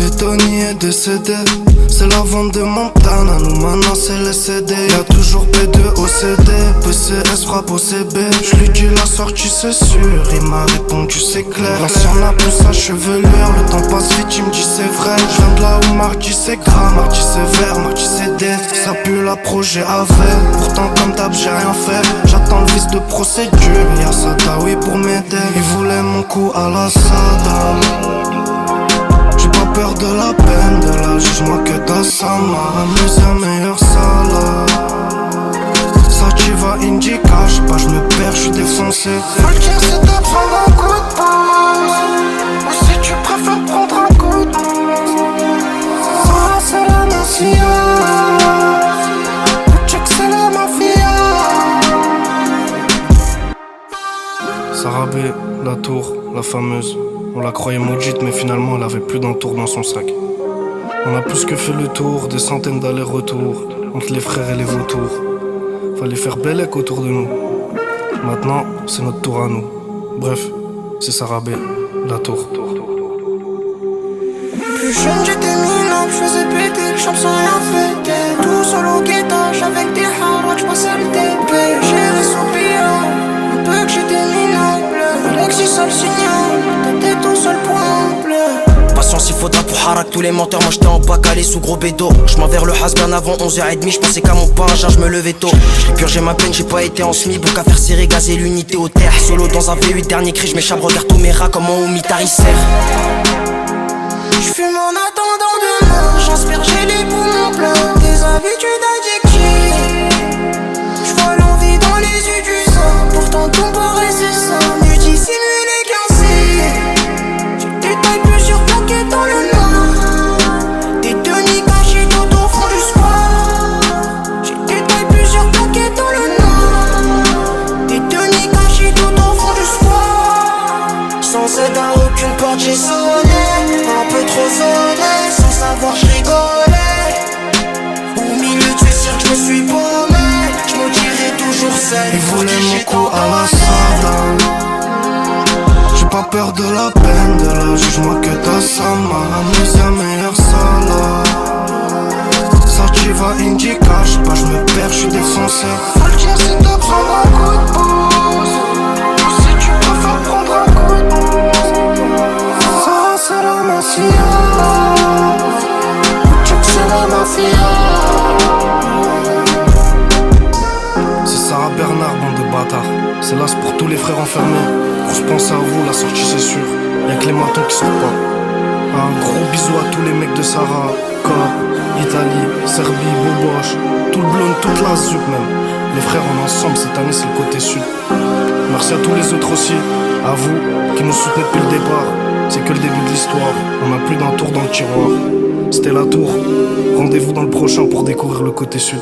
et Tony est décédé. C'est la vente de Montana, nous maintenant c'est les CD. Y'a toujours P2 au CD, PCS frappe au CB. J'lui dis la sortie c'est sûr, il m'a répondu c'est clair. L'ancien n'a plus sa chevelure, le temps passe vite, il me dit c'est vrai. J'viens de là où mardi c'est gras, mardi c'est vert, mardi c'est dead. Ça pue la projet avec, pourtant comme d'hab j'ai rien fait. J'attends le vice de procédure, y'a Sadawi pour m'aider. Il voulait mon coup à la Saddam. J'ai pas peur de la peine, de la juge-moi que t'as ça m'a amusé, meilleure salade. Sativa Indica, j'sais pas, j'me perds, j'suis défoncé. Faut le dire c'est de prendre un coup de pouce, ou si tu préfères prendre un coup de pouce. Ça c'est la nation, ou check c'est la mafia. Sarah B, la tour, la fameuse. On la croyait maudite mais finalement elle avait plus d'un tour dans son sac. On a plus que fait le tour, des centaines d'allers-retours entre les frères et les vautours. Fallait faire bellec autour de nous. Maintenant c'est notre tour à nous. Bref, c'est Sarah B, la tour. Plus jeune j'étais minable, j'faisais péter le champ sans rien fêter. Tout seul au guettage avec des hard, j'passais le TP. J'ai soupiré, un peu que j'étais minable. Alexis seul signal, t'étais tout seul point bleu. Patience il faudra pour harak tous les menteurs. Moi j'étais en bas calé sous gros bédo. J'm'en vers le hasbin avant 11h30. J'pensais qu'à mon pangin j'me levais tôt. J'ai purgé ma peine, j'ai pas été en semi. Bouc à faire serrer, gazer l'unité au terre. Solo dans un V8, dernier cri, j'm'échappe, regarde tous mes rats comme au mitard il serre. J'fume en attendant demain, j'inspire, j'ai les poumons pleins. Des habitudes addictives, j'vois l'envie dans les yeux du sang. Pourtant ton paraît c'est ça, mieux dissimuler qu'un si. J'ai des tailles plusieurs plaquées dans le noir. Des Denis cachés tout au fond du square. J'ai des tailles plusieurs plaquées dans le noir. Des Denis cachés tout au fond du square. Sans aide à aucune porte j'ai sonné. Un peu trop sonné, sans savoir j'rigolais. Au milieu du cirque j'me suis paumé. J'me dirais toujours seul. Il voulait mon coup à la Saddam. J'ai pas peur de la peine, de la juge-moi que t'as ça m'a amusé, meilleure salade. Sativa Indica, j'sais pas, j'me perds, j'suis défoncé. Faut le dire c'est de prendre un coup de pouce, ou si tu préfères prendre un coup de pouce. Ça c'est la mafia, ou check c'est la mafia. C'est Sarah Bernard, bande de bâtards. C'est l'as pour tous les frères enfermés. On se pense à vous, la sortie c'est sûr. Y'a que les matons qui sortent pas. Un gros bisou à tous les mecs de Sarah, Corps, Italie, Serbie, Boboche, tout le blonde, toute la zup même. Les frères on est ensemble cette année c'est le côté sud. Merci à tous les autres aussi, à vous qui nous soutenez depuis le départ. C'est que le début de l'histoire, on a plus d'un tour dans le tiroir. C'était la tour, rendez-vous dans le prochain pour découvrir le côté sud.